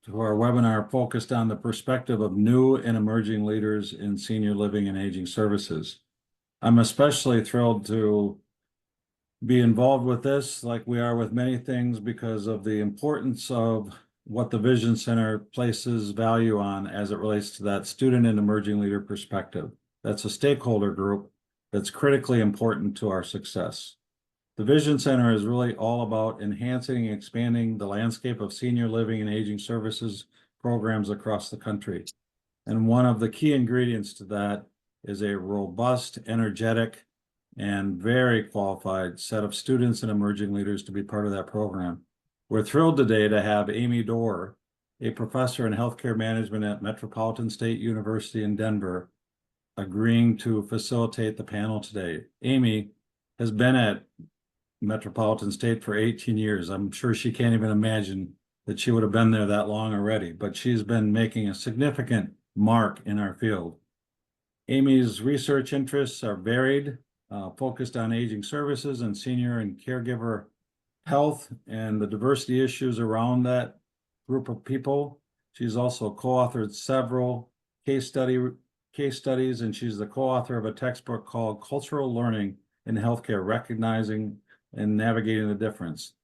to our webinar focused on the perspective of new and emerging leaders in senior living and aging services. I'm especially thrilled to be involved with this, like we are with many things, because of the importance of what the Vision Center places value on as it relates to that student and emerging leader perspective. That's a stakeholder group that's critically important to our success. The Vision Center is really all about enhancing and expanding the landscape of senior living and aging services programs across the country. And one of the key ingredients to that is a robust, energetic, and very qualified set of students and emerging leaders to be part of that program. We're thrilled today to have Amy Dorr, a professor in healthcare management at Metropolitan State University in Denver, agreeing to facilitate the panel today. Amy has been at Metropolitan State for 18 years. I'm sure she can't even imagine that she would have been there that long already, but she's been making a significant mark in our field. Amy's research interests are varied, focused on aging services and senior and caregiver health and the diversity issues around that group of people. She's also co-authored several case studies, and she's the co-author of a textbook called Cultural Learning in Healthcare, Recognizing and Navigating the Difference.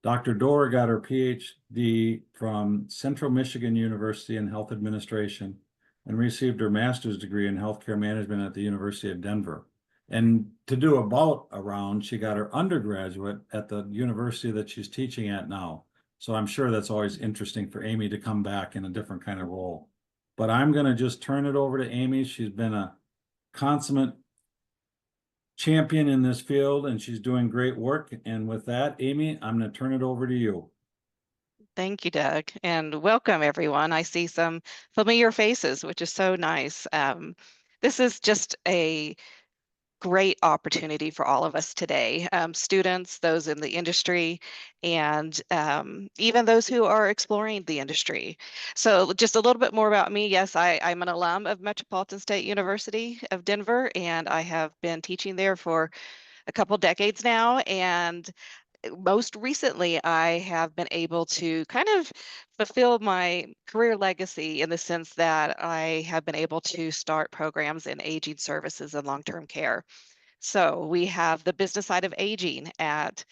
Dr. Dorr got her PhD from Central Michigan University in Health Administration and received her master's degree in healthcare management at the University of Denver. And to do about around, she got her undergraduate at the university that she's teaching at now. So I'm sure that's always interesting for Amy to come back in a different kind of role. But I'm going to just turn it over to Amy. She's been a consummate champion in this field, and she's doing great work. And with that, Amy, I'm going to turn it over to you. Thank you, Doug, and welcome everyone. I see some familiar faces, which is so nice. This is just a great opportunity for all of us today, students, those in the industry, and even those who are exploring the industry. So just a little bit more about me. Yes, I'm an alum of Metropolitan State University of Denver, and I have been teaching there for a couple decades now. And most recently, I have been able to kind of fulfill my career legacy in the sense that I have been able to start programs in aging services and long-term care. So we have the business side of aging at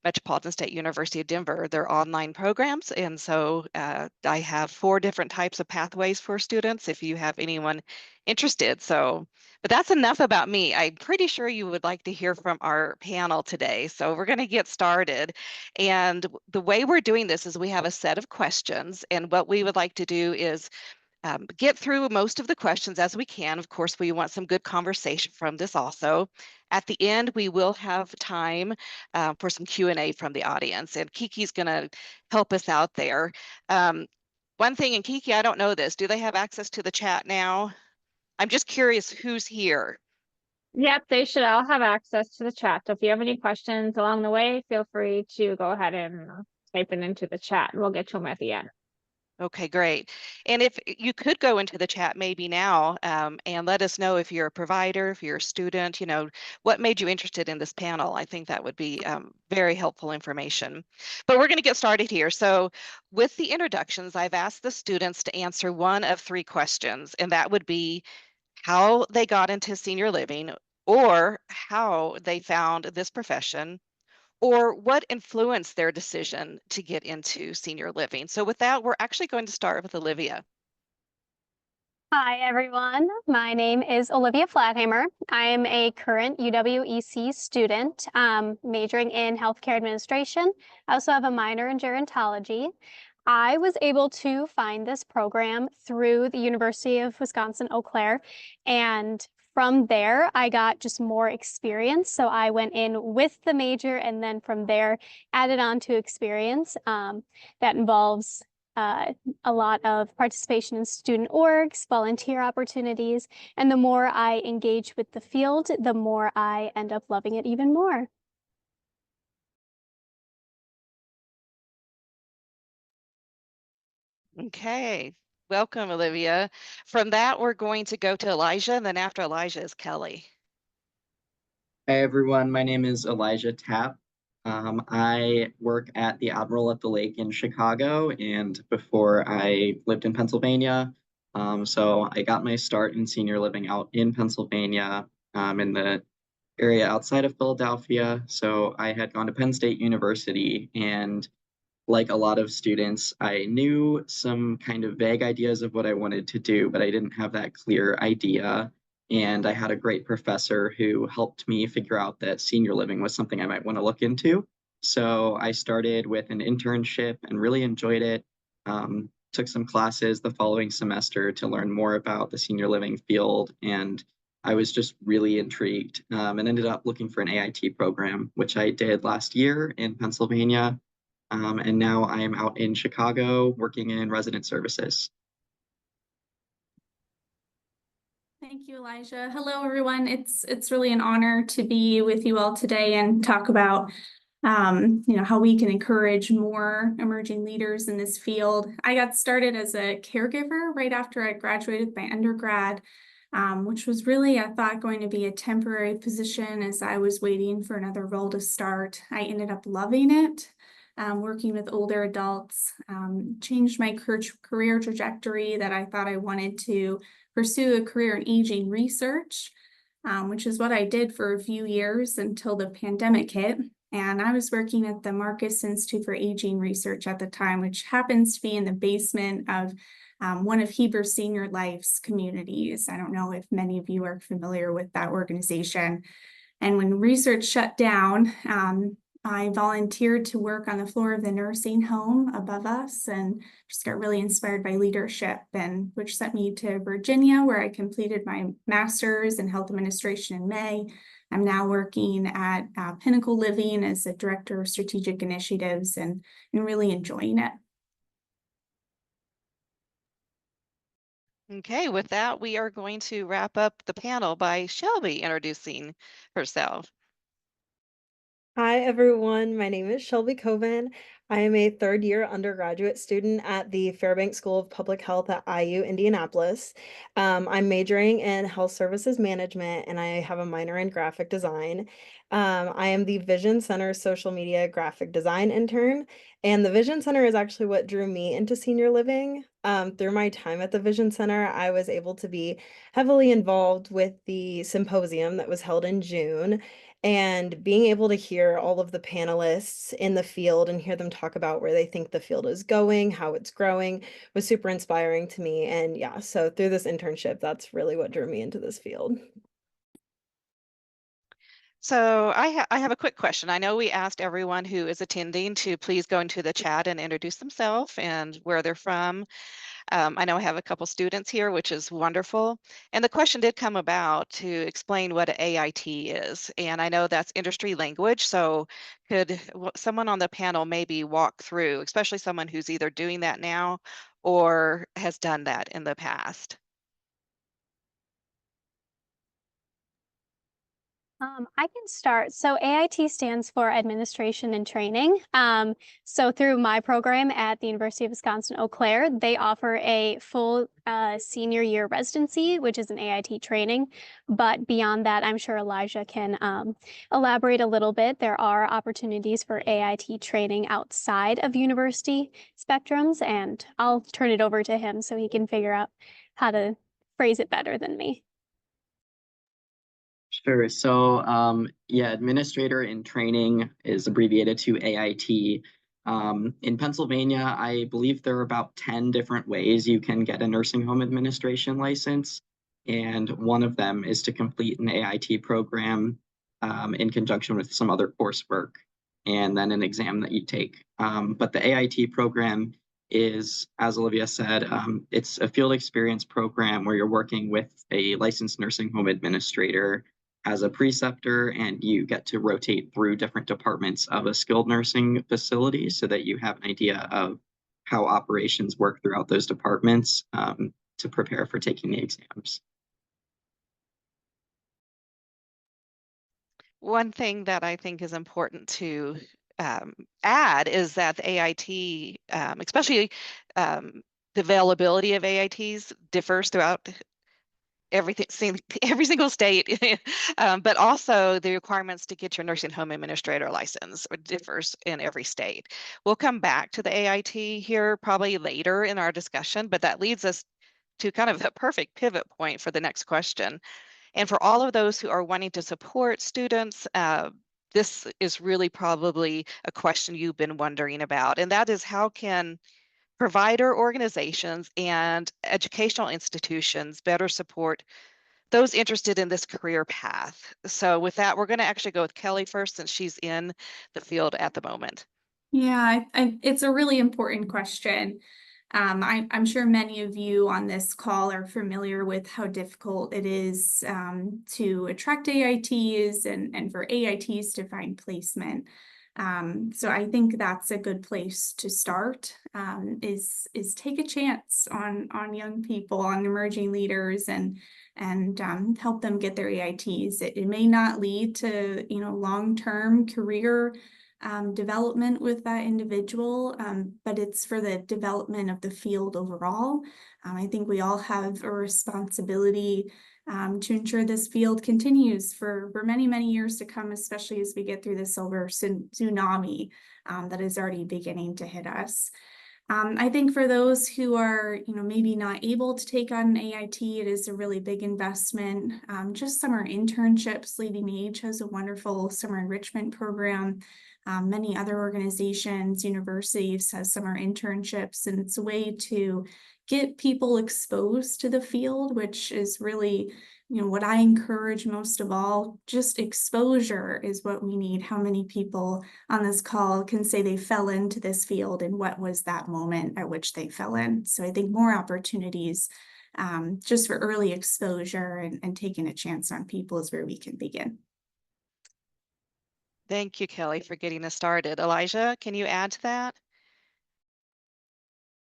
Metropolitan State University of Denver, their online programs. And so I have 4 different types of pathways for students if you have anyone interested. So, but that's enough about me. I'm pretty sure you would like to hear from our panel today. So we're going to get started. And the way we're doing this is we have a set of questions. And what we would like to do is get through most of the questions as we can. Of course, we want some good conversation from this also. At the end, we will have time for some Q&A from the audience, and Kiki's going to help us out there. One thing, and Kiki, I don't know this, do they have access to the chat now? I'm just curious who's here. Yep, they should all have access to the chat. So if you have any questions along the way, feel free to go ahead and type it into the chat, and we'll get to them at the end. Okay, great. And if you could go into the chat maybe now and let us know if you're a provider, if you're a student, you know, what made you interested in this panel? I think that would be very helpful information. But we're going to get started here. So with the introductions, I've asked the students to answer one of 3 questions, and that would be how they got into senior living or how they found this profession, or what influenced their decision to get into senior living. So with that, we're actually going to start with Olivia. Hi, everyone. My name is Olivia Flathammer. I am a current UWEC student majoring in healthcare administration. I also have a minor in gerontology. I was able to find this program through the University of Wisconsin-Eau Claire, and from there, I got just more experience. So I went in with the major, and then from there, added on to experience that involves a lot of participation in student orgs, volunteer opportunities, and the more I engage with the field, the more I end up loving it even more. Okay, welcome, Olivia. From that, we're going to go to Elijah, and then after Elijah is Kelly. Hi everyone, my name is Elijah Tapp. I work at the Admiral at the Lake in Chicago, and before I lived in Pennsylvania. So I got my start in senior living out in Pennsylvania, in the area outside of Philadelphia. So I had gone to Penn State University, and like a lot of students, I knew some kind of vague ideas of what I wanted to do, but I didn't have that clear idea. And I had a great professor who helped me figure out that senior living was something I might want to look into. So I started with an internship and really enjoyed it. Took some classes the following semester to learn more about the senior living field. And I was just really intrigued, and ended up looking for an AIT program, which I did last year in Pennsylvania. And now I am out in Chicago working in resident services. Thank you, Elijah. Hello, everyone. It's really an honor to be with you all today and talk about how we can encourage more emerging leaders in this field. I got started as a caregiver right after I graduated my undergrad, which was really, I thought, going to be a temporary position as I was waiting for another role to start. I ended up loving it. Working with older adults, changed my career trajectory that I thought I wanted to pursue a career in aging research, which is what I did for a few years until the pandemic hit. And I was working at the Marcus Institute for Aging Research at the time, which happens to be in the basement of one of Heber Senior Life's communities. I don't know if many of you are familiar with that organization. And when research shut down, I volunteered to work on the floor of the nursing home above us and just got really inspired by leadership, and which sent me to Virginia, where I completed my master's in health administration in May. I'm now working at Pinnacle Living as a director of strategic initiatives and really enjoying it. Okay, with that, we are going to wrap up the panel by Shelby introducing herself. Hi, everyone. My name is Shelby Coven. I am a third-year undergraduate student at the Fairbanks School of Public Health at IU Indianapolis. I'm majoring in health services management, and I have a minor in graphic design. I am the Vision Center social media graphic design intern, and the Vision Center is actually what drew me into senior living. Through my time at the Vision Center, I was able to be heavily involved with the symposium that was held in June. And being able to hear all of the panelists in the field and hear them talk about where they think the field is going, how it's growing, was super inspiring to me. And yeah, so through this internship, that's really what drew me into this field. So I have a quick question. I know we asked everyone who is attending to please go into the chat and introduce themselves and where they're from. I know I have a couple students here, which is wonderful. And the question did come about to explain what AIT is. And I know that's industry language. So could someone on the panel maybe walk through, especially someone who's either doing that now or has done that in the past? I can start. So AIT stands for Administration and Training. So through my program at the University of Wisconsin-Eau Claire, they offer a full senior year residency, which is an AIT training. But beyond that, I'm sure Elijah can elaborate a little bit. There are opportunities for AIT training outside of university spectrums, and I'll turn it over to him so he can figure out how to phrase it better than me. Sure. So, yeah, administrator in training is abbreviated to AIT. In Pennsylvania, I believe there are about 10 different ways you can get a nursing home administration license. And one of them is to complete an AIT program in conjunction with some other coursework and then an exam that you take. But the AIT program is, as Olivia said, it's a field experience program where you're working with a licensed nursing home administrator as a preceptor, and you get to rotate through different departments of a skilled nursing facility so that you have an idea of how operations work throughout those departments to prepare for taking the exams. One thing that I think is important to add is that the AIT, especially the availability of AITs differs throughout every single state, but also the requirements to get your nursing home administrator license differs in every state. We'll come back to the AIT here probably later in our discussion, but that leads us to kind of a perfect pivot point for the next question. And for all of those who are wanting to support students, this is really probably a question you've been wondering about, and that is how can provider organizations and educational institutions better support those interested in this career path. So with that, we're going to actually go with Kelly first since she's in the field at the moment. Yeah, it's a really important question. I'm sure many of you on this call are familiar with how difficult it is to attract AITs and for AITs to find placement. So I think that's a good place to start, is take a chance on young people, on emerging leaders, and help them get their AITs. It may not lead to, you know, long-term career development with that individual, but it's for the development of the field overall. I think we all have a responsibility to ensure this field continues for many, many years to come, especially as we get through the silver tsunami that is already beginning to hit us. I think for those who are, you know, maybe not able to take on an AIT, it is a really big investment. Just summer internships, Leading Age has a wonderful summer enrichment program. Many other organizations, universities have summer internships, and it's a way to get people exposed to the field, which is really, you know, what I encourage most of all. Just exposure is what we need. How many people on this call can say they fell into this field and what was that moment at which they fell in? So I think more opportunities just for early exposure and taking a chance on people is where we can begin. Thank you, Kelly, for getting us started. Elijah, can you add to that?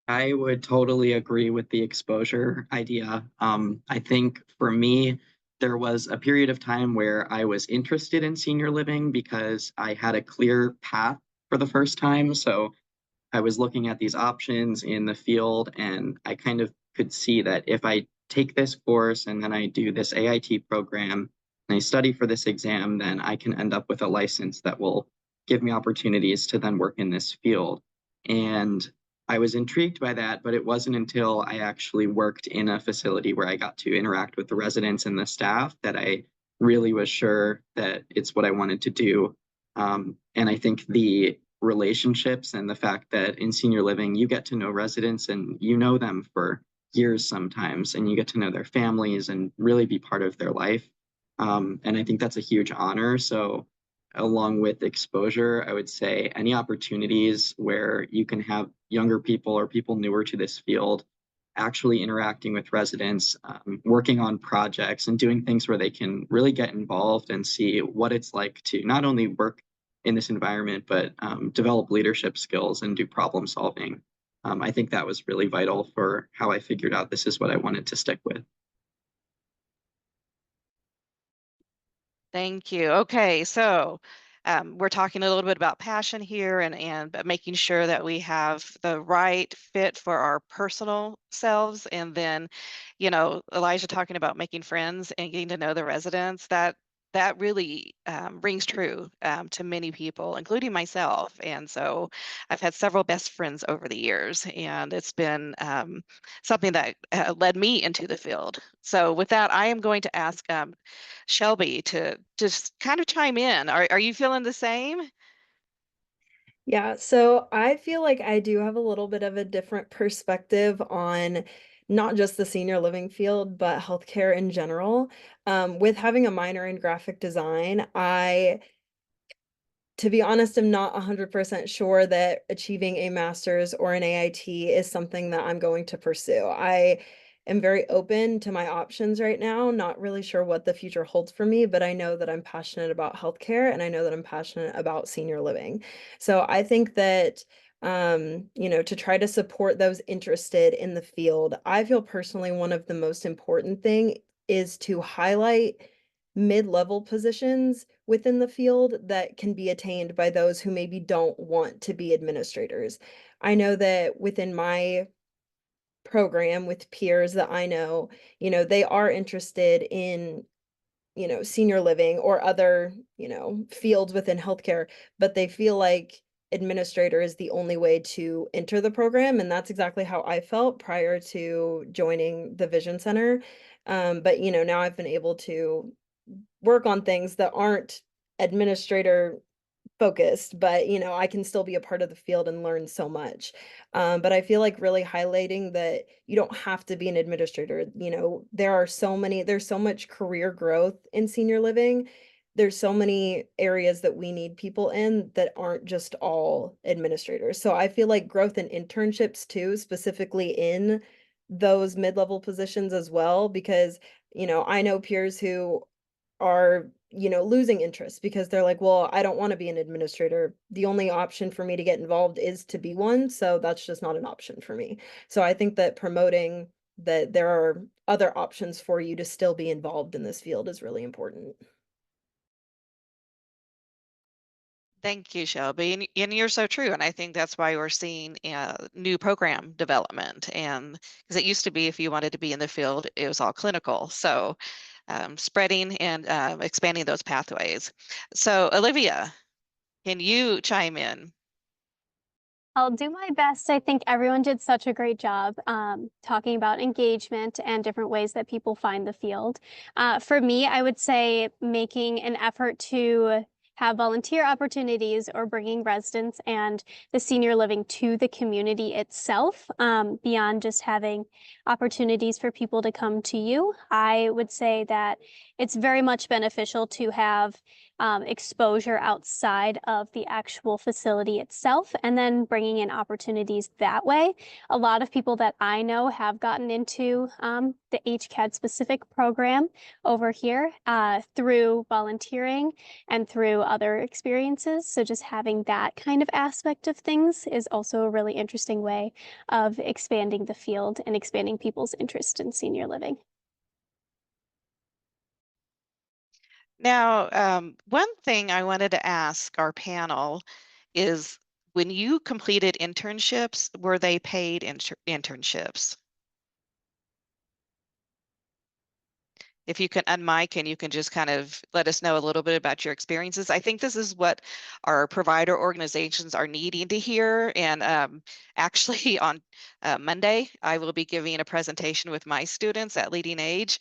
I would totally agree with the exposure idea. I think for me, there was a period of time where I was interested in senior living because I had a clear path for the first time. So I was looking at these options in the field, and I kind of could see that if I take this course and then I do this AIT program and I study for this exam, then I can end up with a license that will give me opportunities to then work in this field. And I was intrigued by that, but it wasn't until I actually worked in a facility where I got to interact with the residents and the staff that I really was sure that it's what I wanted to do. And I think the relationships and the fact that in senior living, you get to know residents and you know them for years sometimes, and you get to know their families and really be part of their life. And I think that's a huge honor. So along with exposure, I would say any opportunities where you can have younger people or people newer to this field actually interacting with residents, working on projects and doing things where they can really get involved and see what it's like to not only work in this environment, but develop leadership skills and do problem solving. I think that was really vital for how I figured out this is what I wanted to stick with. Thank you. Okay, so we're talking a little bit about passion here and making sure that we have the right fit for our personal selves. And then, you know, Elijah talking about making friends and getting to know the residents, that really rings true to many people, including myself. And so I've had several best friends over the years, and it's been something that led me into the field. So with that, I am going to ask Shelby to just kind of chime in. Are you feeling the same? Yeah, so I feel like I do have a little bit of a different perspective on not just the senior living field, but healthcare in general. With having a minor in graphic design, to be honest, I'm not 100% sure that achieving a master's or an AIT is something that I'm going to pursue. I am very open to my options right now, not really sure what the future holds for me, but I know that I'm passionate about healthcare and I know that I'm passionate about senior living. So I think that you know, to try to support those interested in the field, I feel personally one of the most important thing is to highlight mid-level positions within the field that can be attained by those who maybe don't want to be administrators. I know that within my program with peers that I know, you know, they are interested in, you know, senior living or other, you know, fields within healthcare, but they feel like administrator is the only way to enter the program. And that's exactly how I felt prior to joining the Vision Center. But, you know, now I've been able to work on things that aren't administrator focused, but you know, I can still be a part of the field and learn so much. But I feel like really highlighting that you don't have to be an administrator. You know, there's so much career growth in senior living. There's so many areas that we need people in that aren't just all administrators. So I feel like growth in internships too, specifically in those mid-level positions as well, because, you know, I know peers who are, you know, losing interest because they're like, well, I don't want to be an administrator. The only option for me to get involved is to be one. So that's just not an option for me. So I think that promoting that there are other options for you to still be involved in this field is really important. Thank you, Shelby. And you're so true. And I think that's why we're seeing new program development. And because it used to be if you wanted to be in the field, it was all clinical. So spreading and expanding those pathways. So Olivia, can you chime in? I'll do my best. I think everyone did such a great job talking about engagement and different ways that people find the field. For me, I would say making an effort to have volunteer opportunities or bringing residents and the senior living to the community itself, beyond just having opportunities for people to come to you. I would say that it's very much beneficial to have exposure outside of the actual facility itself, and then bringing in opportunities that way. A lot of people that I know have gotten into the HCAD specific program over here through volunteering and through other experiences. So just having that kind of aspect of things is also a really interesting way of expanding the field and expanding people's interest in senior living. Now, one thing I wanted to ask our panel is when you completed internships, were they paid internships? If you can unmic and you can just kind of let us know a little bit about your experiences. I think this is what our provider organizations are needing to hear. And actually on Monday, I will be giving a presentation with my students at Leading Age.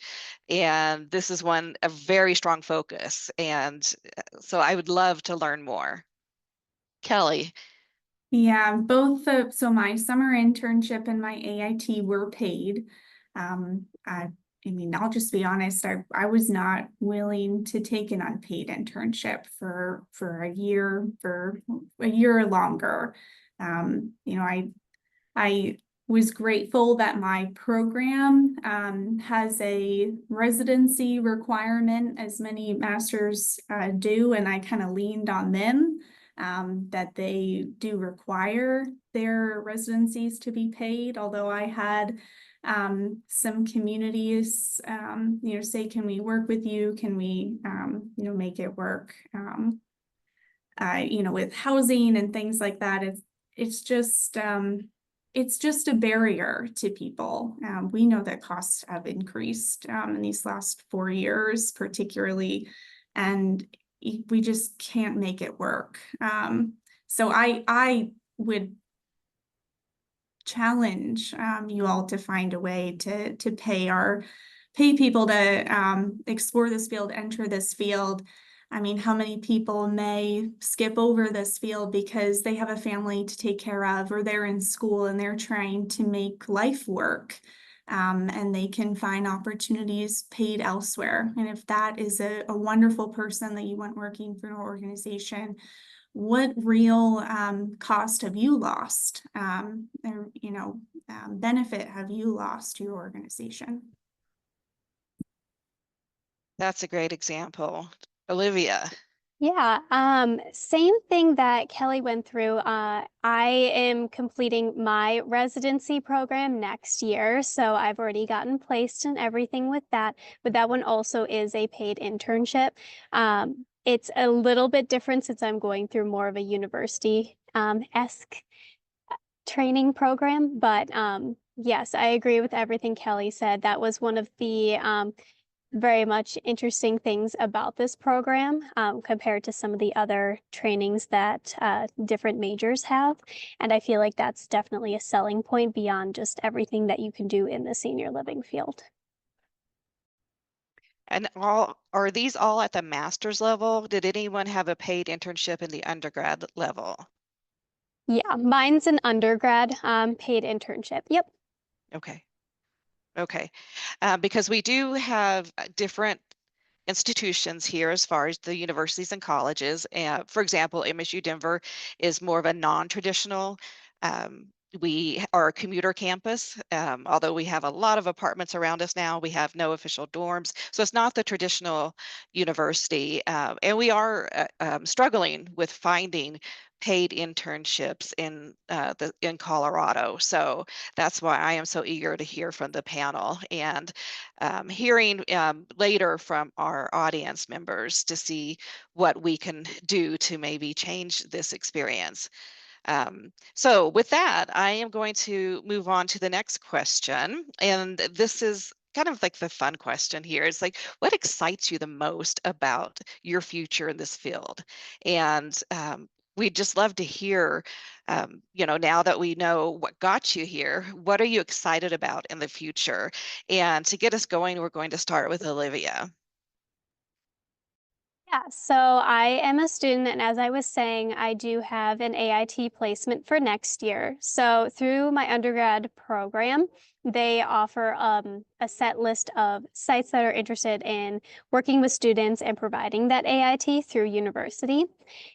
And this is a very strong focus. And so I would love to learn more. Kelly. Yeah, so my summer internship and my AIT were paid. I mean, I'll just be honest, I was not willing to take an unpaid internship for a year or longer. You know, I was grateful that my program has a residency requirement, as many masters do, and I kind of leaned on them that they do require their residencies to be paid, although I had some communities, you know, say, can we work with you? Can we, you know, make it work? You know, with housing and things like that, it's just a barrier to people. We know that costs have increased in these last 4 years, particularly, and we just can't make it work. So I would challenge you all to find a way to pay people to explore this field, enter this field. I mean, how many people may skip over this field because they have a family to take care of, or they're in school and they're trying to make life work, and they can find opportunities paid elsewhere. And if that is a wonderful person that you want working for your organization, what real cost have you lost, or, you know, benefit have you lost to your organization? That's a great example. Olivia. Yeah, same thing that Kelly went through. I am completing my residency program next year, so I've already gotten placed and everything with that, but that one also is a paid internship. It's a little bit different since I'm going through more of a university esque training program, but Yes, I agree with everything Kelly said. That was one of the very much interesting things about this program compared to some of the other trainings that different majors have. And I feel like that's definitely a selling point beyond just everything that you can do in the senior living field. And are these all at the master's level? Did anyone have a paid internship in the undergrad level? Yeah, mine's an undergrad paid internship. Yep. Okay. Okay. Because we do have different institutions here as far as the universities and colleges. For example, MSU Denver is more of a non-traditional. We are a commuter campus. Although we have a lot of apartments around us now, we have no official dorms. So it's not the traditional university. And we are struggling with finding paid internships in Colorado. So that's why I am so eager to hear from the panel and hearing later from our audience members to see what we can do to maybe change this experience. So with that, I am going to move on to the next question. And this is kind of like the fun question here. It's like, what excites you the most about your future in this field? And we'd just love to hear, now that we know what got you here, what are you excited about in the future? And to get us going, we're going to start with Olivia. Yeah, so I am a student, and as I was saying, I do have an AIT placement for next year. So through my undergrad program, they offer a set list of sites that are interested in working with students and providing that AIT through university.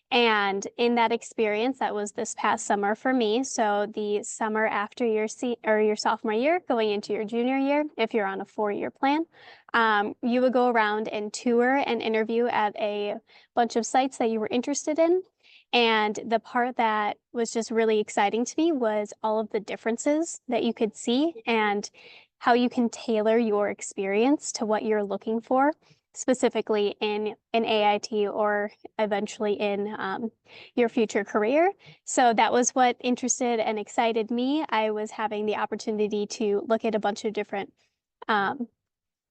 And in that experience, that was this past summer for me. So the summer after your sophomore year, going into your junior year, if you're on a 4-year plan, you would go around and tour and interview at a bunch of sites that you were interested in. And the part that was just really exciting to me was all of the differences that you could see and how you can tailor your experience to what you're looking for, specifically in an AIT or eventually in your future career. So that was what interested and excited me. I was having the opportunity to look at a bunch of different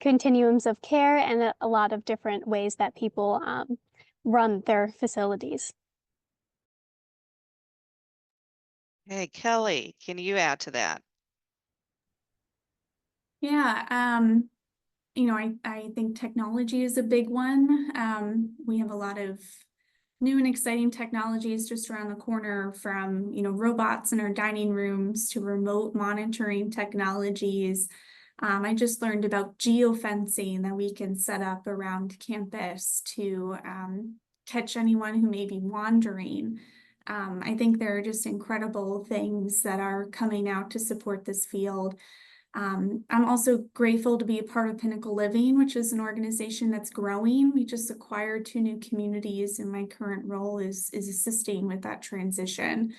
continuums of care and a lot of different ways that people run their facilities. Hey, Kelly, can you add to that? Yeah, I think technology is a big one. We have a lot of new and exciting technologies just around the corner, from, robots in our dining rooms to remote monitoring technologies. I just learned about geofencing that we can set up around campus to catch anyone who may be wandering. I think there are just incredible things that are coming out to support this field. I'm also grateful to be a part of Pinnacle Living, which is an organization that's growing. We just acquired 2 new communities, and my current role is assisting with that transition.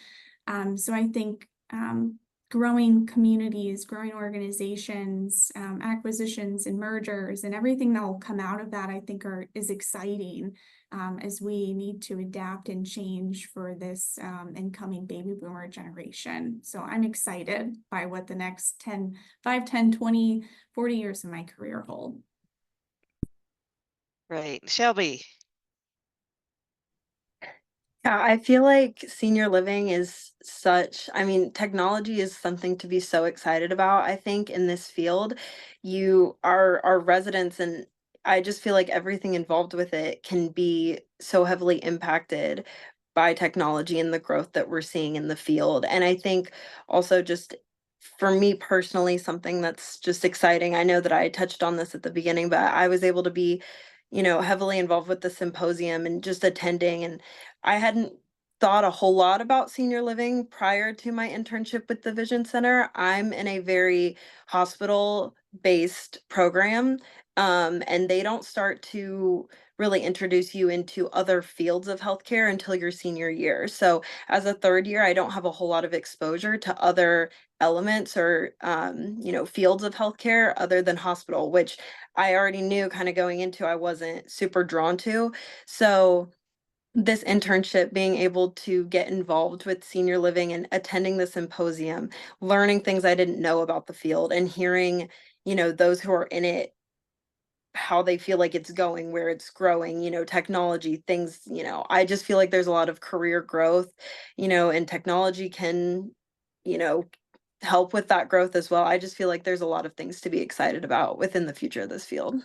So I think growing communities, growing organizations, acquisitions and mergers, and everything that will come out of that, I think is exciting as we need to adapt and change for this incoming baby boomer generation. So I'm excited by what the next 5, 10, 20, 40 years of my career hold. Right. Shelby. Yeah, I feel like senior living is technology is something to be so excited about. I think in this field, you are residents, and I just feel like everything involved with it can be so heavily impacted by technology and the growth that we're seeing in the field. And I think also, just for me personally, something that's just exciting. I know that I touched on this at the beginning, but I was able to be, heavily involved with the symposium and just attending. And I hadn't thought a whole lot about senior living prior to my internship with the Vision Center. I'm in a very hospital-based program, and they don't start to really introduce you into other fields of healthcare until your senior year. So as a third year, I don't have a whole lot of exposure to other elements or fields of healthcare other than hospital, which I already knew kind of going into I wasn't super drawn to. So this internship, being able to get involved with senior living and attending the symposium, learning things I didn't know about the field and hearing, those who are in it, how they feel like it's going, where it's growing, technology, things, I just feel like there's a lot of career growth, and technology can, you know, help with that growth as well. I just feel like there's a lot of things to be excited about within the future of this field.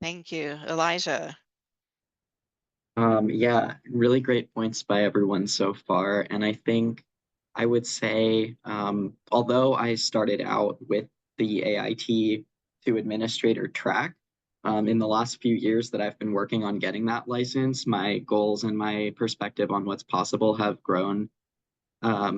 Thank you, Elijah. Yeah, really great points by everyone so far. And I think I would say, although I started out with the AIT to administrator track, in the last few years that I've been working on getting that license, my goals and my perspective on what's possible have grown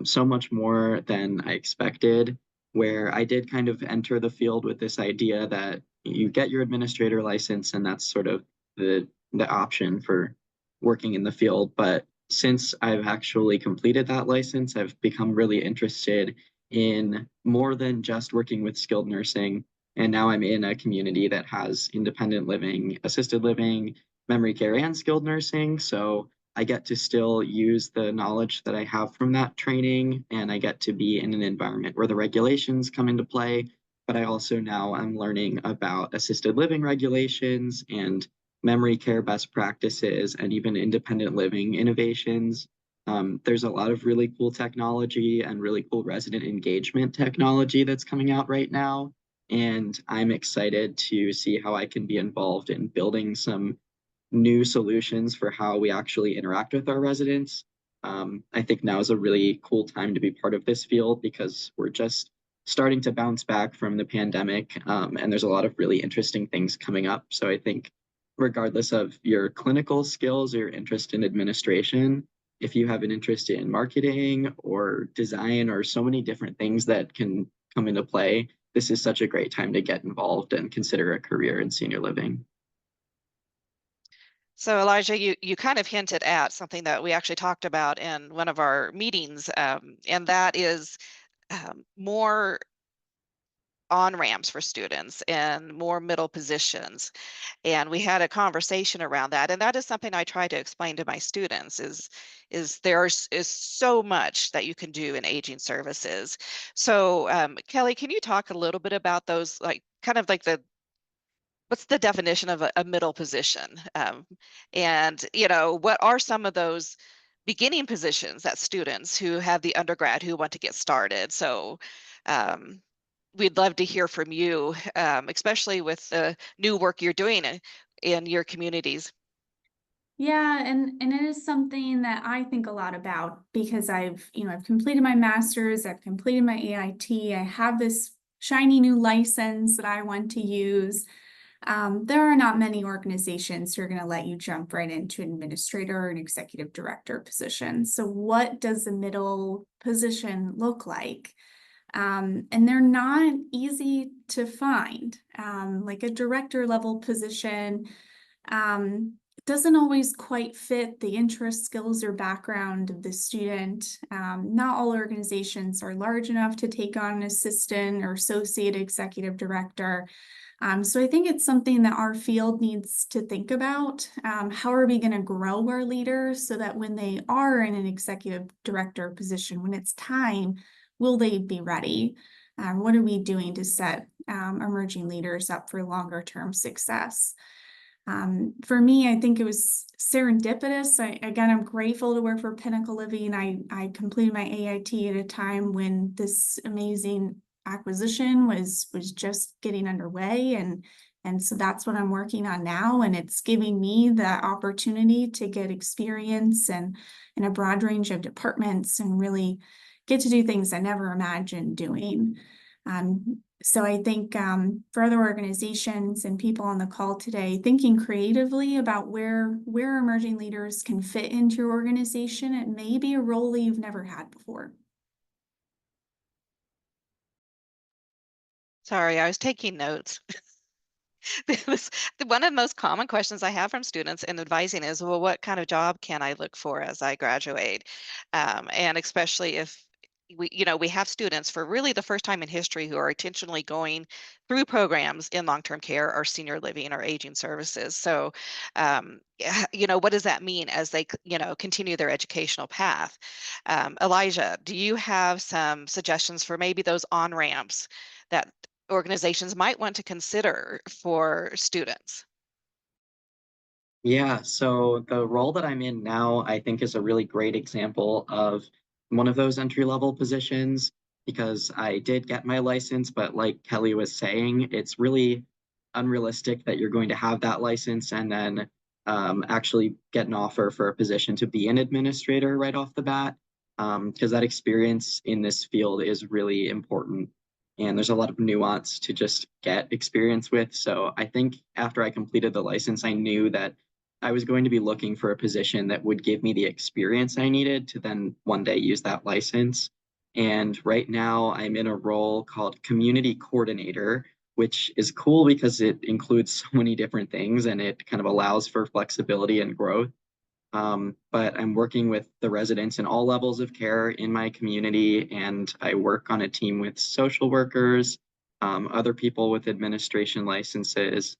so much more than I expected, where I did kind of enter the field with this idea that you get your administrator license and that's sort of the option for working in the field. But since I've actually completed that license, I've become really interested in more than just working with skilled nursing. And now I'm in a community that has independent living, assisted living, memory care, and skilled nursing. So I get to still use the knowledge that I have from that training, and I get to be in an environment where the regulations come into play. But I also now am learning about assisted living regulations and memory care best practices and even independent living innovations. There's a lot of really cool technology and really cool resident engagement technology that's coming out right now. And I'm excited to see how I can be involved in building some new solutions for how we actually interact with our residents. I think now is a really cool time to be part of this field because we're just starting to bounce back from the pandemic, and there's a lot of really interesting things coming up. So I think regardless of your clinical skills or your interest in administration, if you have an interest in marketing or design or so many different things that can come into play, this is such a great time to get involved and consider a career in senior living. So Elijah, you kind of hinted at something that we actually talked about in one of our meetings, and that is more on-ramps for students and more middle positions. And we had a conversation around that. And that is something I try to explain to my students is so much that you can do in aging services. So Kelly, can you talk a little bit about those, like kind of like what's the definition of a middle position? And, what are some of those beginning positions that students who have the undergrad who want to get started? So we'd love to hear from you, especially with the new work you're doing in your communities. Yeah, and it is something that I think a lot about because I've completed my master's, I've completed my AIT, I have this shiny new license that I want to use. There are not many organizations who are going to let you jump right into an administrator or an executive director position. So what does the middle position look like? And they're not easy to find. Like a director level position doesn't always quite fit the interest, skills, or background of the student. Not all organizations are large enough to take on an assistant or associate executive director. So I think it's something that our field needs to think about. How are we going to grow our leaders so that when they are in an executive director position, when it's time, will they be ready? What are we doing to set emerging leaders up for longer term success? For me, I think it was serendipitous. I'm grateful to work for Pinnacle Living. I completed my AIT at a time when this amazing acquisition was just getting underway, and so that's what I'm working on now, and it's giving me the opportunity to get experience and in a broad range of departments and really get to do things I never imagined doing. So I think for other organizations and people on the call today, thinking creatively about where emerging leaders can fit into your organization, it may be a role that you've never had before. Sorry, I was taking notes. One of the most common questions I have from students in advising is, well, what kind of job can I look for as I graduate? And especially if we have students for really the first time in history who are intentionally going through programs in long-term care or senior living or aging services. So, what does that mean as they, continue their educational path? Elijah, do you have some suggestions for maybe those on-ramps that organizations might want to consider for students? Yeah, so the role that I'm in now, I think is a really great example of one of those entry-level positions because I did get my license, but like Kelly was saying, it's really unrealistic that you're going to have that license and then actually get an offer for a position to be an administrator right off the bat, because that experience in this field is really important. And there's a lot of nuance to just get experience with. So I think after I completed the license, I knew that I was going to be looking for a position that would give me the experience I needed to then one day use that license. And right now I'm in a role called community coordinator, which is cool because it includes so many different things and it kind of allows for flexibility and growth. But I'm working with the residents in all levels of care in my community, and I work on a team with social workers, other people with administration licenses.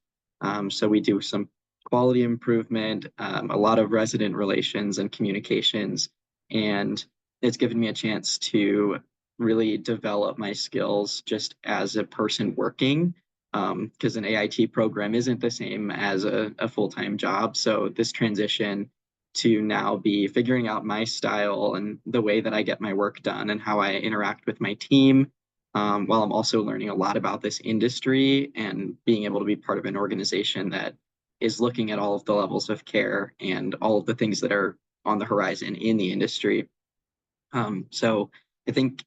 So we do some quality improvement, a lot of resident relations and communications, and it's given me a chance to really develop my skills just as a person working, because an AIT program isn't the same as a full-time job. So this transition to now be figuring out my style and the way that I get my work done and how I interact with my team, while I'm also learning a lot about this industry and being able to be part of an organization that is looking at all of the levels of care and all of the things that are on the horizon in the industry. So I think,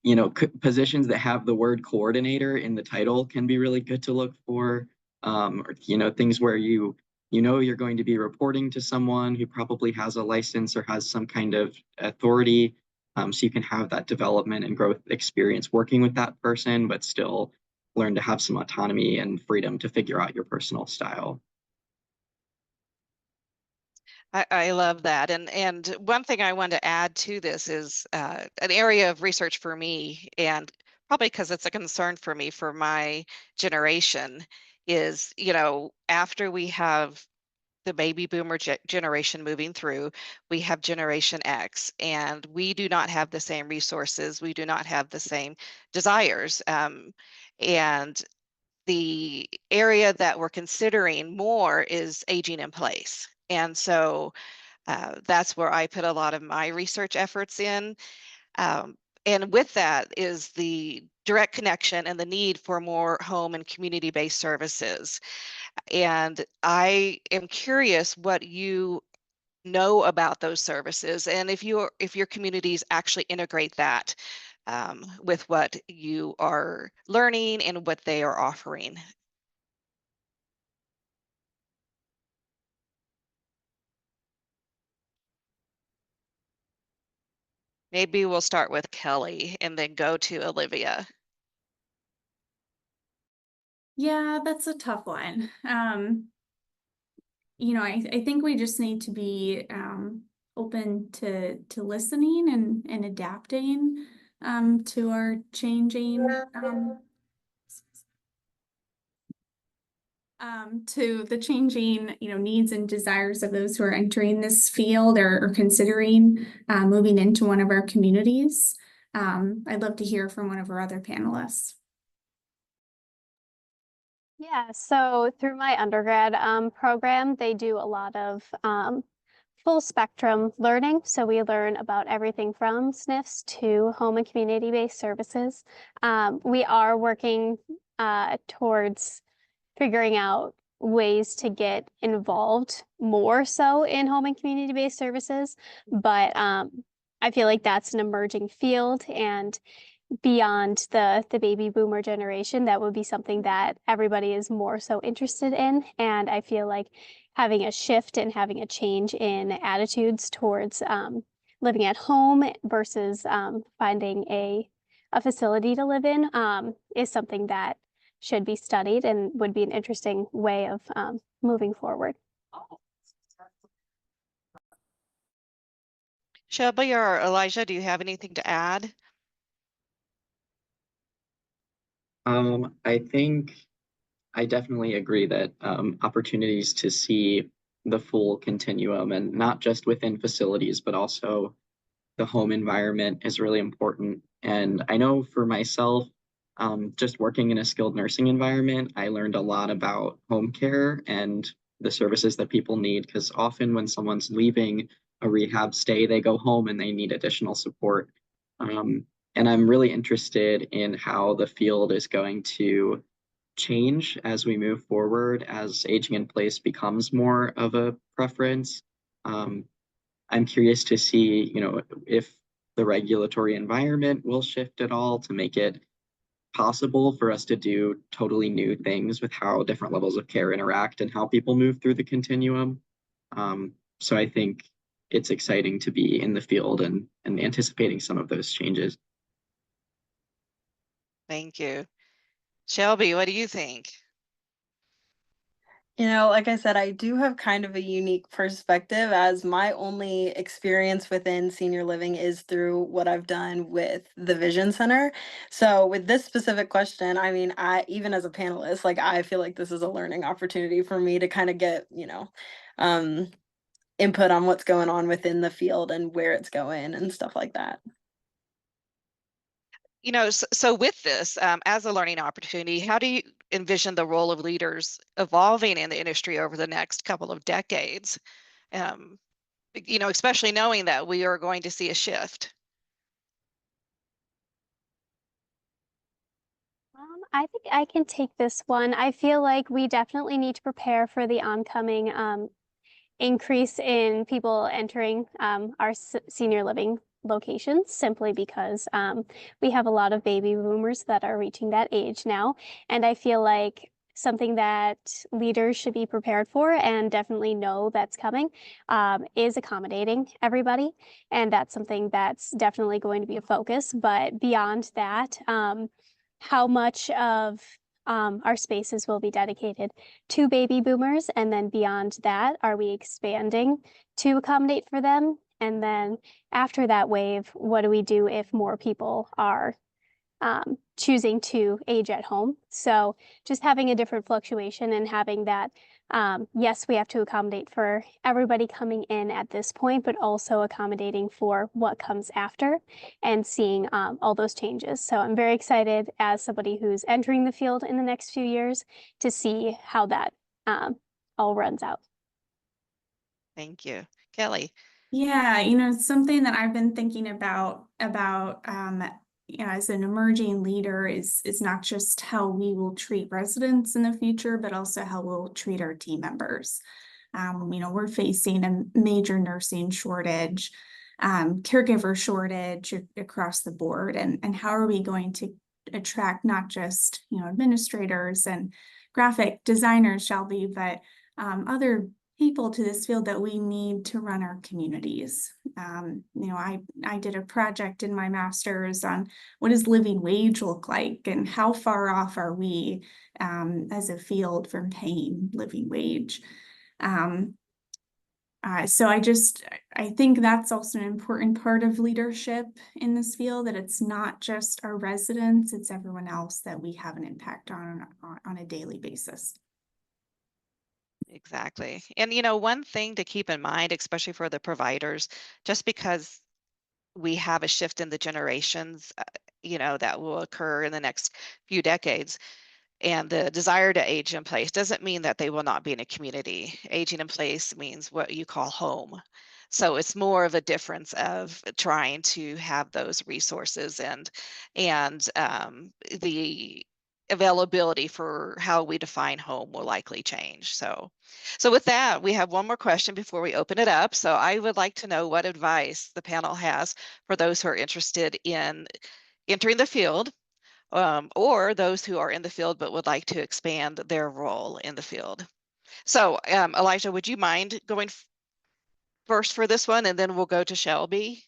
positions that have the word coordinator in the title can be really good to look for. Or, things where you're going to be reporting to someone who probably has a license or has some kind of authority. So you can have that development and growth experience working with that person, but still learn to have some autonomy and freedom to figure out your personal style. I love that. And one thing I want to add to this is an area of research for me, and probably because it's a concern for me for my generation, is, after we have the baby boomer generation moving through, we have Generation X, and we do not have the same resources. We do not have the same desires. And the area that we're considering more is aging in place. And so that's where I put a lot of my research efforts in. And with that is the direct connection and the need for more home and community-based services. And I am curious what you know about those services and if your communities actually integrate that with what you are learning and what they are offering. Maybe we'll start with Kelly and then go to Olivia. Yeah, that's a tough one. I think we just need to be open to listening and adapting to our changing to the changing, needs and desires of those who are entering this field or considering moving into one of our communities. I'd love to hear from one of our other panelists. Yeah, so through my undergrad program, they do a lot of full spectrum learning. So we learn about everything from SNFs to home and community-based services. We are working towards figuring out ways to get involved more so in home and community-based services. But I feel like that's an emerging field, and beyond the baby boomer generation, that would be something that everybody is more so interested in. And I feel like having a shift and having a change in attitudes towards living at home versus finding a facility to live in is something that should be studied and would be an interesting way of moving forward. Shelby or Elijah, do you have anything to add? I think I definitely agree that opportunities to see the full continuum and not just within facilities, but also the home environment is really important. And I know for myself, just working in a skilled nursing environment, I learned a lot about home care and the services that people need. Because often when someone's leaving a rehab stay, they go home and they need additional support. And I'm really interested in how the field is going to change as we move forward, as aging in place becomes more of a preference. Um, I'm curious to see, if the regulatory environment will shift at all to make it possible for us to do totally new things with how different levels of care interact and how people move through the continuum. So I think it's exciting to be in the field and anticipating some of those changes. Thank you. Shelby, what do you think? Like I said, I do have kind of a unique perspective, as my only experience within senior living is through what I've done with the Vision Center. So with this specific question, I mean, even as a panelist, like I feel like this is a learning opportunity for me to kind of get, input on what's going on within the field and where it's going and stuff like that. So with this, as a learning opportunity, how do you envision the role of leaders evolving in the industry over the next couple of decades? Especially knowing that we are going to see a shift. I think I can take this one. I feel like we definitely need to prepare for the oncoming increase in people entering our senior living locations, simply because we have a lot of baby boomers that are reaching that age now. And I feel like something that leaders should be prepared for and definitely know that's coming is accommodating everybody. And that's something that's definitely going to be a focus. But beyond that, how much of our spaces will be dedicated to baby boomers, and then beyond that, are we expanding to accommodate for them? And then after that wave, what do we do if more people are choosing to age at home? So just having a different fluctuation and having that, yes, we have to accommodate for everybody coming in at this point, but also accommodating for what comes after and seeing all those changes. So I'm very excited as somebody who's entering the field in the next few years to see how that all runs out. Thank you. Kelly. Yeah, something that I've been thinking about as an emerging leader is not just how we will treat residents in the future, but also how we'll treat our team members. We're facing a major nursing shortage, caregiver shortage across the board, and how are we going to attract not just administrators and graphic designers, Shelby, but other people to this field that we need to run our communities. I did a project in my master's on what does living wage look like and how far off are we as a field from paying living wage. So I think that's also an important part of leadership in this field, that it's not just our residents, it's everyone else that we have an impact on a daily basis. Exactly. And one thing to keep in mind, especially for the providers, just because we have a shift in the generations, that will occur in the next few decades, and the desire to age in place doesn't mean that they will not be in a community. Aging in place means what you call home. So it's more of a difference of trying to have those resources and the availability for how we define home will likely change. So with that, we have one more question before we open it up. So I would like to know what advice the panel has for those who are interested in entering the field, or those who are in the field but would like to expand their role in the field. So Elijah, would you mind going first for this one, and then we'll go to Shelby?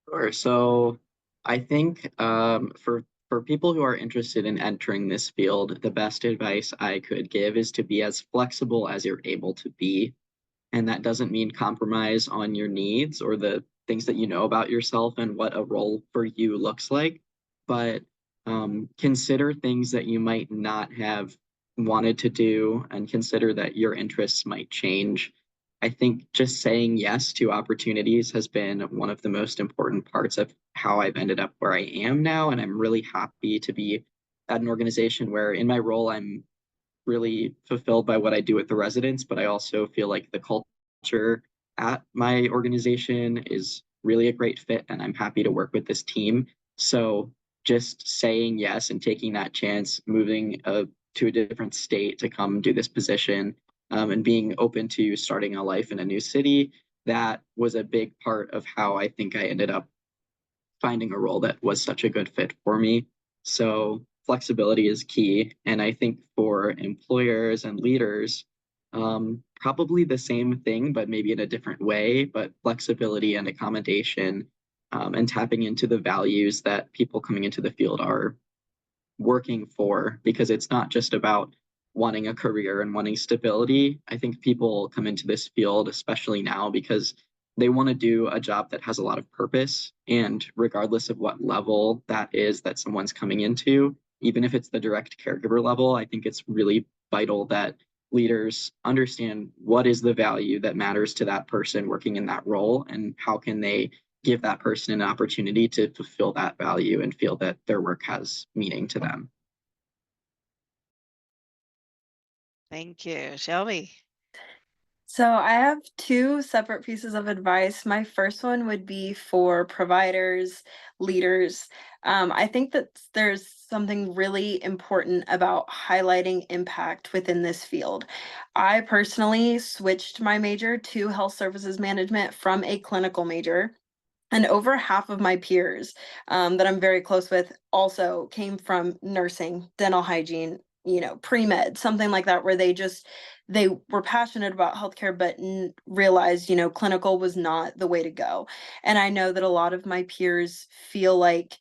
Sure. So I think for people who are interested in entering this field, the best advice I could give is to be as flexible as you're able to be. And that doesn't mean compromise on your needs or the things that you know about yourself and what a role for you looks like. But consider things that you might not have wanted to do and consider that your interests might change. I think just saying yes to opportunities has been one of the most important parts of how I've ended up where I am now. And I'm really happy to be at an organization where in my role, I'm really fulfilled by what I do with the residents, but I also feel like the culture at my organization is really a great fit and I'm happy to work with this team. So just saying yes and taking that chance, moving to a different state to come do this position, and being open to starting a life in a new city, that was a big part of how I think I ended up finding a role that was such a good fit for me. So flexibility is key. And I think for employers and leaders, probably the same thing, but maybe in a different way, but flexibility and accommodation, and tapping into the values that people coming into the field are working for, because it's not just about wanting a career and wanting stability. I think people come into this field, especially now, because they want to do a job that has a lot of purpose. And regardless of what level that is that someone's coming into, even if it's the direct caregiver level, I think it's really vital that leaders understand what is the value that matters to that person working in that role and how can they give that person an opportunity to fulfill that value and feel that their work has meaning to them. Thank you. Shelby? So I have two separate pieces of advice. My first one would be for providers, leaders. I think that there's something really important about highlighting impact within this field. I personally switched my major to health services management from a clinical major. And over half of my peers that I'm very close with also came from nursing, dental hygiene, pre-med, something like that, where they were passionate about healthcare, but realized, clinical was not the way to go. And I know that a lot of my peers feel like,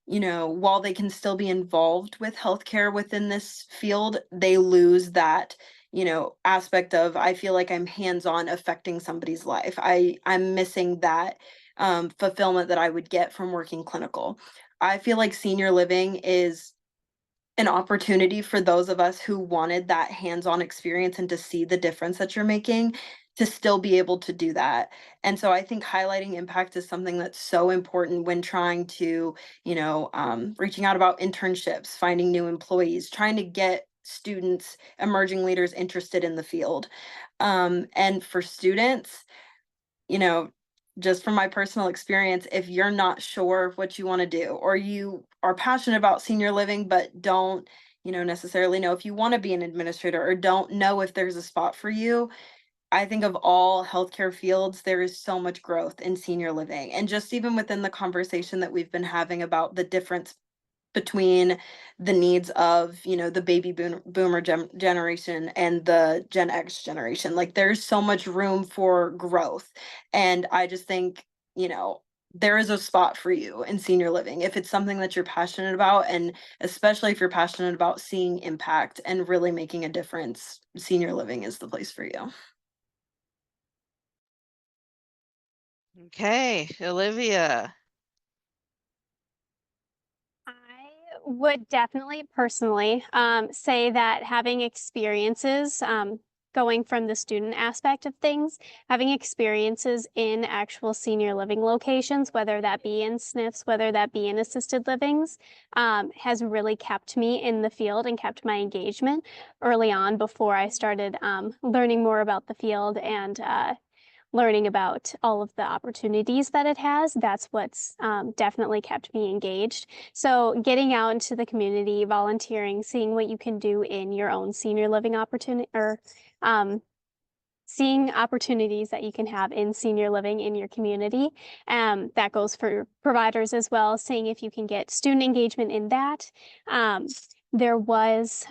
while they can still be involved with healthcare within this field, they lose that aspect of, I feel like I'm hands-on affecting somebody's life. I'm missing that fulfillment that I would get from working clinical. I feel like senior living is an opportunity for those of us who wanted that hands-on experience and to see the difference that you're making to still be able to do that. And so I think highlighting impact is something that's so important when trying to, reaching out about internships, finding new employees, trying to get students, emerging leaders interested in the field. And for students, just from my personal experience, if you're not sure what you want to do, or you are passionate about senior living, but don't, necessarily know if you want to be an administrator or don't know if there's a spot for you, I think of all healthcare fields, there is so much growth in senior living. And just even within the conversation that we've been having about the difference between the needs of, the baby boomer generation and the Gen X generation. Like there's so much room for growth. And I just think, there is a spot for you in senior living if it's something that you're passionate about, and especially if you're passionate about seeing impact and really making a difference, senior living is the place for you. Okay, Olivia. I would definitely personally say that having experiences, going from the student aspect of things, having experiences in actual senior living locations, whether that be in SNFs, whether that be in assisted livings, has really kept me in the field and kept my engagement early on before I started learning more about the field and learning about all of the opportunities that it has. That's what's definitely kept me engaged. So getting out into the community, volunteering, seeing what you can do in your own senior living opportunity, or seeing opportunities that you can have in senior living in your community. That goes for providers as well, seeing if you can get student engagement in that. There was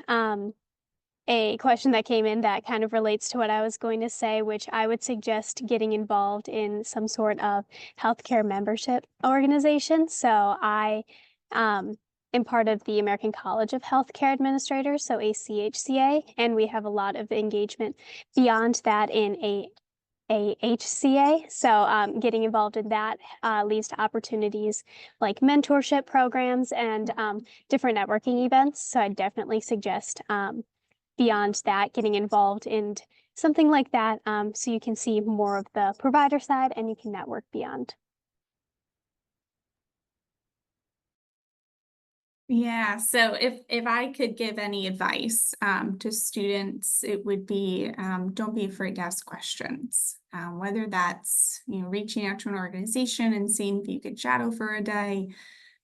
a question that came in that kind of relates to what I was going to say, which I would suggest getting involved in some sort of healthcare membership organization. So I am part of the American College of Healthcare Administrators, so ACHCA, and we have a lot of engagement beyond that in a HCA. So getting involved in that leads to opportunities like mentorship programs and different networking events. So I definitely suggest beyond that, getting involved in something like that so you can see more of the provider side and you can network beyond. Yeah, so if I could give any advice to students, it would be don't be afraid to ask questions. Whether that's reaching out to an organization and seeing if you could shadow for a day,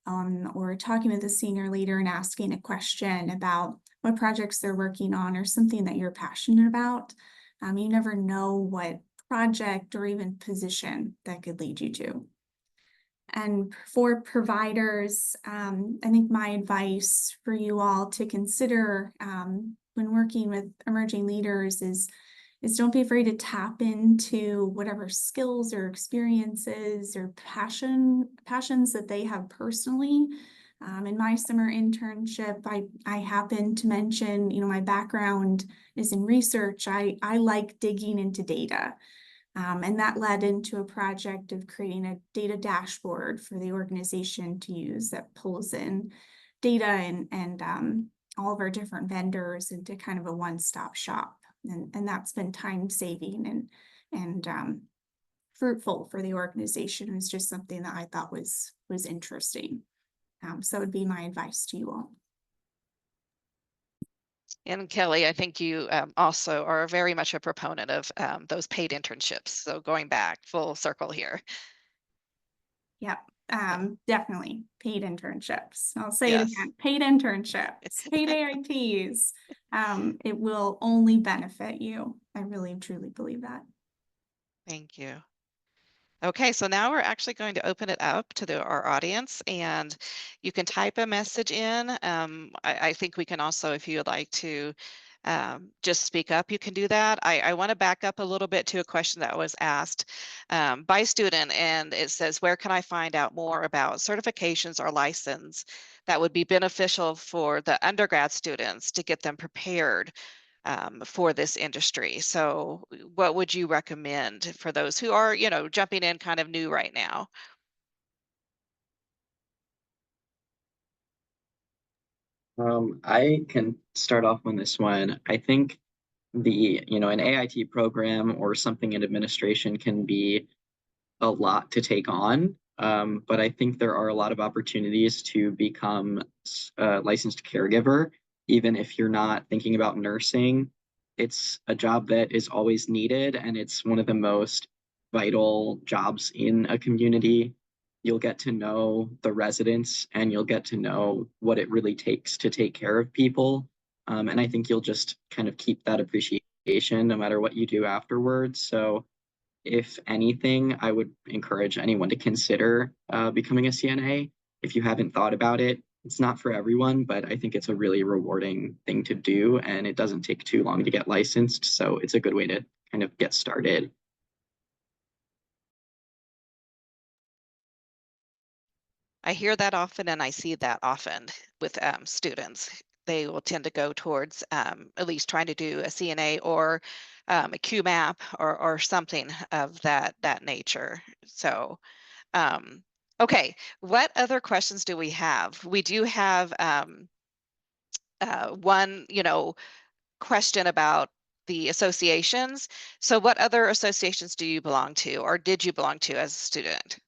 or talking with a senior leader and asking a question about what projects they're working on or something that you're passionate about. You never know what project or even position that could lead you to. And for providers, I think my advice for you all to consider when working with emerging leaders is don't be afraid to tap into whatever skills or experiences or passions that they have personally. In my summer internship, I happened to mention, my background is in research. I like digging into data. And that led into a project of creating a data dashboard for the organization to use that pulls in data and all of our different vendors into kind of a one-stop shop. And that's been time saving and fruitful for the organization. It was just something that I thought was interesting. So it would be my advice to you all. And Kelly, I think you also are very much a proponent of those paid internships. So going back full circle here. Yep, definitely paid internships. I'll say Yes. it again, paid internships, paid AITs. It will only benefit you. I really truly believe that. Thank you. Okay, so now we're actually going to open it up to our audience, and you can type a message in. I think we can also, if you'd like to just speak up, you can do that. I want to back up a little bit to a question that was asked by a student, and it says, where can I find out more about certifications or license that would be beneficial for the undergrad students to get them prepared for this industry? So what would you recommend for those who are, jumping in kind of new right now? I can start off on this one. I think an AIT program or something in administration can be a lot to take on. But I think there are a lot of opportunities to become a licensed caregiver, even if you're not thinking about nursing. It's a job that is always needed, and it's one of the most vital jobs in a community. You'll get to know the residents, and you'll get to know what it really takes to take care of people. And I think you'll just kind of keep that appreciation no matter what you do afterwards. So if anything, I would encourage anyone to consider becoming a CNA. If you haven't thought about it, it's not for everyone, but I think it's a really rewarding thing to do, and it doesn't take too long to get licensed. So it's a good way to kind of get started. I hear that often, and I see that often with students. They will tend to go towards at least trying to do a CNA or a QMAP or something of that nature. So, okay, what other questions do we have? We do have one, question about the associations. So what other associations do you belong to, or did you belong to as a student?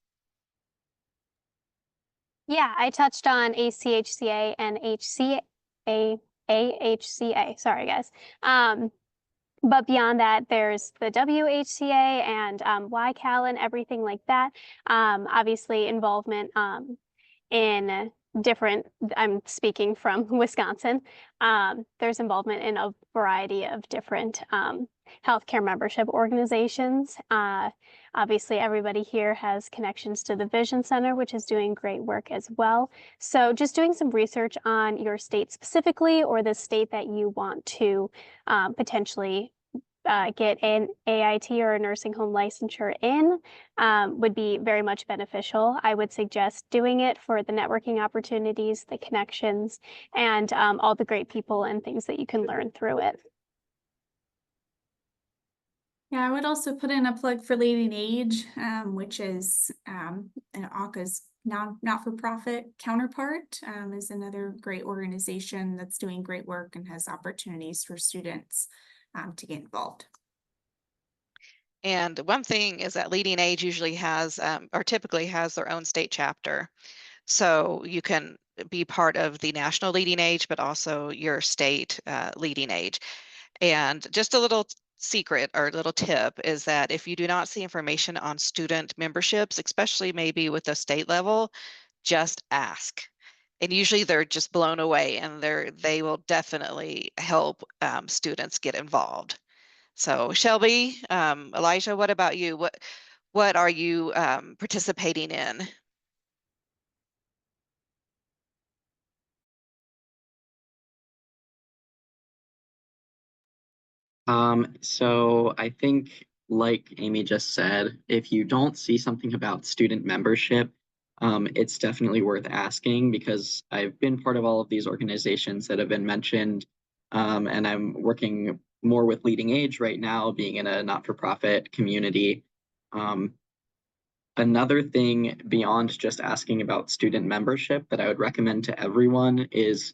Yeah, I touched on ACHCA and AHCA. Sorry, guys. But beyond that, there's the WHCA and YCAL and everything like that. Obviously, involvement in different, I'm speaking from Wisconsin, there's involvement in a variety of different healthcare membership organizations. Obviously, everybody here has connections to the Vision Center, which is doing great work as well. So just doing some research on your state specifically, or the state that you want to potentially get an AIT or a nursing home licensure in would be very much beneficial. I would suggest doing it for the networking opportunities, the connections, and all the great people and things that you can learn through it. Yeah, I would also put in a plug for Leading Age, which is an ACA's not-for-profit counterpart, is another great organization that's doing great work and has opportunities for students to get involved. And one thing is that Leading Age usually has, or typically has their own state chapter. So you can be part of the national Leading Age, but also your state Leading Age. And just a little secret or little tip is that if you do not see information on student memberships, especially maybe with the state level, just ask. And usually they're just blown away, and they will definitely help students get involved. So Shelby, Elijah, what about you? What are you participating in? So I think, like Amy just said, if you don't see something about student membership, it's definitely worth asking, because I've been part of all of these organizations that have been mentioned, and I'm working more with Leading Age right now, being in a not-for-profit community. Another thing beyond just asking about student membership that I would recommend to everyone is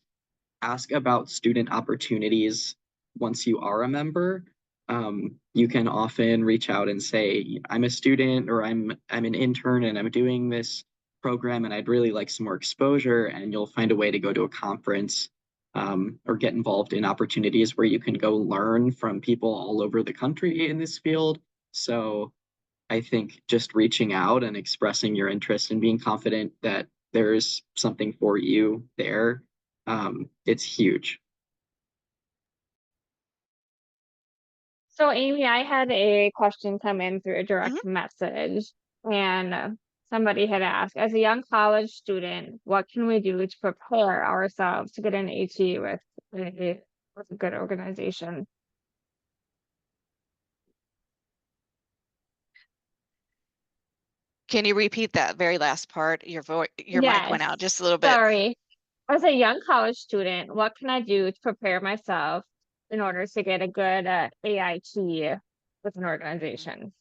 ask about student opportunities once you are a member. You can often reach out and say, I'm a student, or I'm an intern and I'm doing this program and I'd really like some more exposure, and you'll find a way to go to a conference, or get involved in opportunities where you can go learn from people all over the country in this field. So I think just reaching out and expressing your interest and being confident that there's something for you there, it's huge. So Amy, I had a question come in through a direct message, and somebody had asked, as a young college student, what can we do to prepare ourselves to get an AT with a good organization? Can you repeat that very last part? Your mic went Yes, out just a little bit. sorry. As a young college student, what can I do to prepare myself in order to get a good AIT with an organization?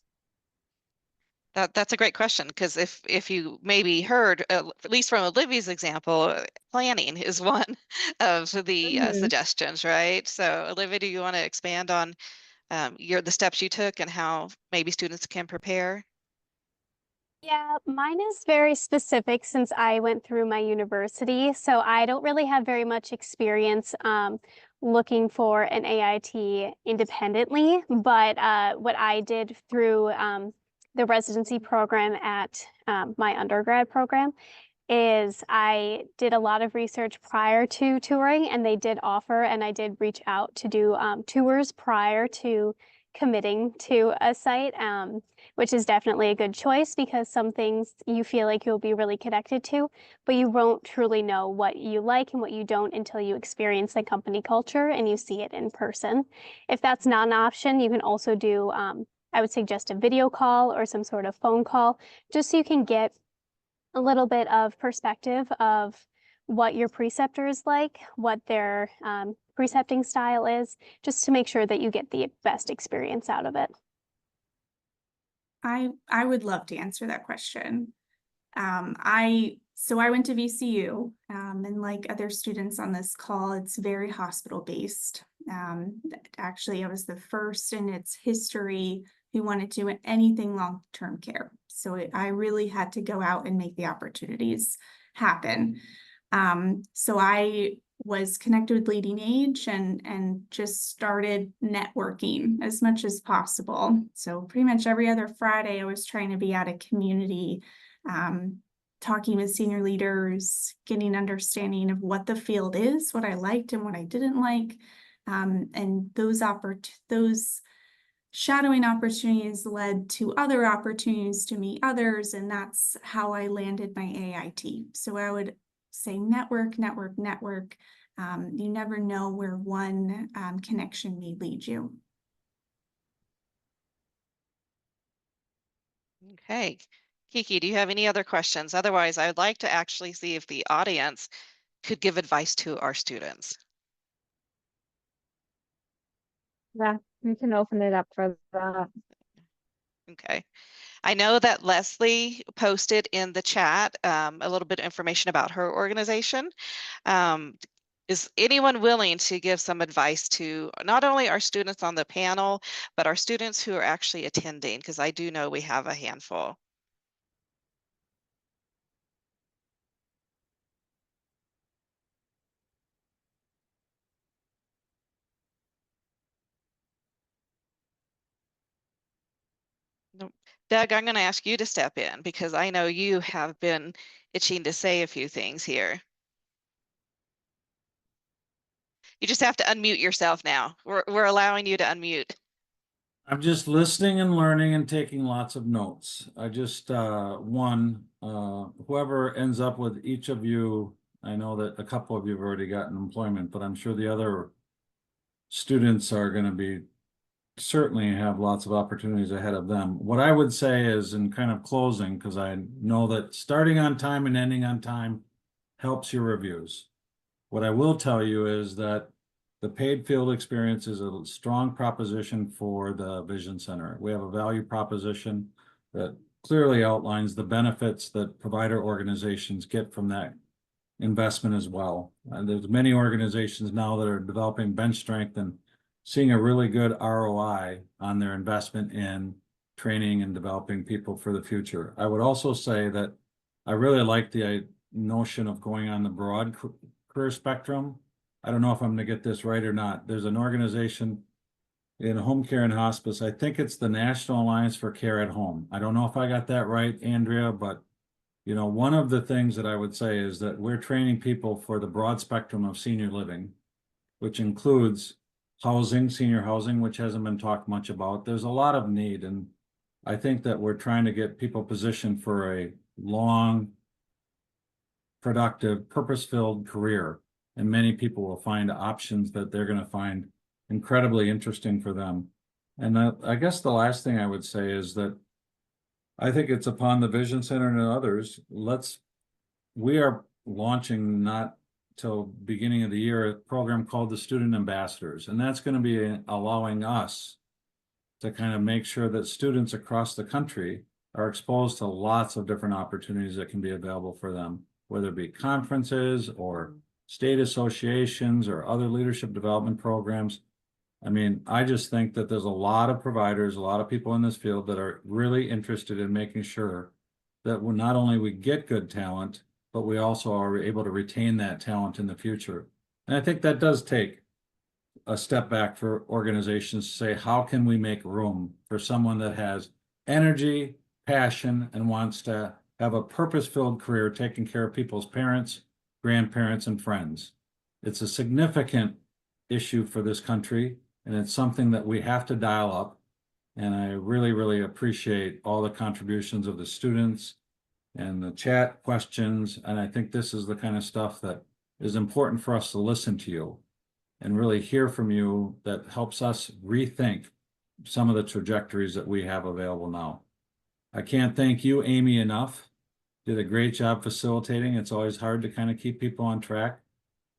That's a great question, because if you maybe heard, at least from Olivia's example, planning is one of the suggestions, right? So Olivia, do you want to expand on the steps you took and how maybe students can prepare? Yeah, mine is very specific since I went through my university. So I don't really have very much experience looking for an AIT independently. But what I did through the residency program at my undergrad program is I did a lot of research prior to touring, and they did offer, and I did reach out to do tours prior to committing to a site, which is definitely a good choice, because some things you feel like you'll be really connected to, but you won't truly know what you like and what you don't until you experience the company culture and you see it in person. If that's not an option, you can also do, I would suggest a video call or some sort of phone call, just so you can get a little bit of perspective of what your preceptor is like, what their precepting style is, just to make sure that you get the best experience out of it. I would love to answer that question. So I went to VCU, and like other students on this call, it's very hospital based. Actually, I was the first in its history who wanted to do anything long-term care. So I really had to go out and make the opportunities happen. So I was connected with Leading Age and just started networking as much as possible. So pretty much every other Friday, I was trying to be at a community, talking with senior leaders, getting understanding of what the field is, what I liked and what I didn't like. And those shadowing opportunities led to other opportunities to meet others, and that's how I landed my AIT. So I would say network, network, network. You never know where one connection may lead you. Okay. Kiki, do you have any other questions? Otherwise, I would like to actually see if the audience could give advice to our students. Yeah, we can open it up for that. Okay. I know that Leslie posted in the chat a little bit of information about her organization. Is anyone willing to give some advice to not only our students on the panel, but our students who are actually attending? Because I do know we have a handful. Nope. Doug, I'm going to ask you to step in because I know you have been itching to say a few things here. You just have to unmute yourself now. We're allowing you to unmute. I'm just listening and learning and taking lots of notes. I just, whoever ends up with each of you, I know that a couple of you have already gotten employment, but I'm sure the other students are going to be certainly have lots of opportunities ahead of them. What I would say is, in kind of closing, because I know that starting on time and ending on time helps your reviews. What I will tell you is that the paid field experience is a strong proposition for the Vision Center. We have a value proposition that clearly outlines the benefits that provider organizations get from that investment as well. There's many organizations now that are developing bench strength and seeing a really good ROI on their investment in training and developing people for the future. I would also say that I really like the notion of going on the broad career spectrum. I don't know if I'm going to get this right or not. There's an organization in home care and hospice. I think it's the National Alliance for Care at Home. I don't know if I got that right, Andrea, but you know, one of the things that I would say is that we're training people for the broad spectrum of senior living, which includes housing, senior housing, which hasn't been talked much about. There's a lot of need, and I think that we're trying to get people positioned for a long, productive, purpose-filled career. And many people will find options that they're going to find incredibly interesting for them. And I guess the last thing I would say is that I think it's upon the Vision Center and others, we are launching not till beginning of the year, a program called the Student Ambassadors. And that's going to be allowing us to kind of make sure that students across the country are exposed to lots of different opportunities that can be available for them, whether it be conferences or state associations or other leadership development programs. I mean, I just think that there's a lot of providers, a lot of people in this field that are really interested in making sure that not only we get good talent, but we also are able to retain that talent in the future. And I think that does take a step back for organizations to say, how can we make room for someone that has energy, passion, and wants to have a purpose-filled career taking care of people's parents, grandparents, and friends. It's a significant issue for this country, and it's something that we have to dial up. And I really, really appreciate all the contributions of the students and the chat questions. And I think this is the kind of stuff that is important for us to listen to you and really hear from you, that helps us rethink some of the trajectories that we have available now. I can't thank you, Amy, enough. Did a great job facilitating. It's always hard to kind of keep people on track.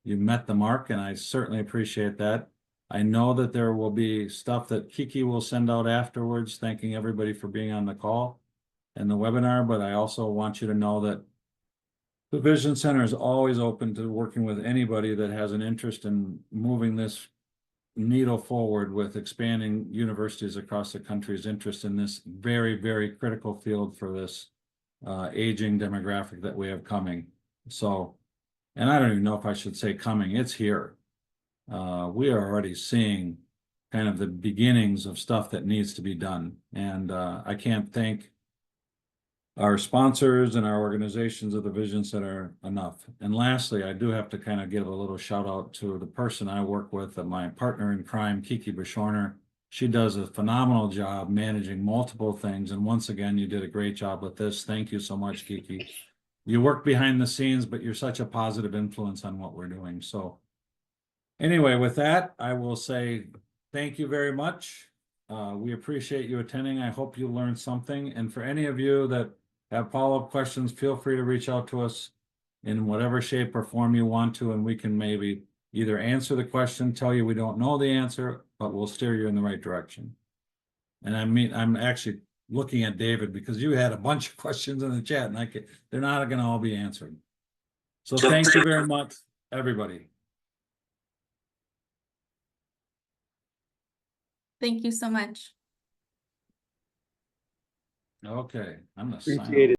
You met the mark, and I certainly appreciate that. I know that there will be stuff that Kiki will send out afterwards, thanking everybody for being on the call and the webinar, but I also want you to know that the Vision Center is always open to working with anybody that has an interest in moving this needle forward with expanding universities across the country's interest in this very, very critical field for this aging demographic that we have coming. So, and I don't even know if I should say coming, it's here. We are already seeing kind of the beginnings of stuff that needs to be done. And I can't thank our sponsors and our organizations of the Vision Center enough. And lastly, I do have to kind of give a little shout out to the person I work with, my partner in crime, Kiki Bashorner. She does a phenomenal job managing multiple things. And once again, you did a great job with this. Thank you so much, Kiki. You work behind the scenes, but you're such a positive influence on what we're doing. So anyway, with that, I will say thank you very much. We appreciate you attending. I hope you learned something. And for any of you that have follow-up questions, feel free to reach out to us in whatever shape or form you want to, and we can maybe either answer the question, tell you we don't know the answer, but we'll steer you in the right direction. And I mean, I'm actually looking at David because you had a bunch of questions in the chat and they're not gonna all be answered. So thank you very much, everybody. Thank you so much. Okay, I'm gonna sign Appreciate off. it.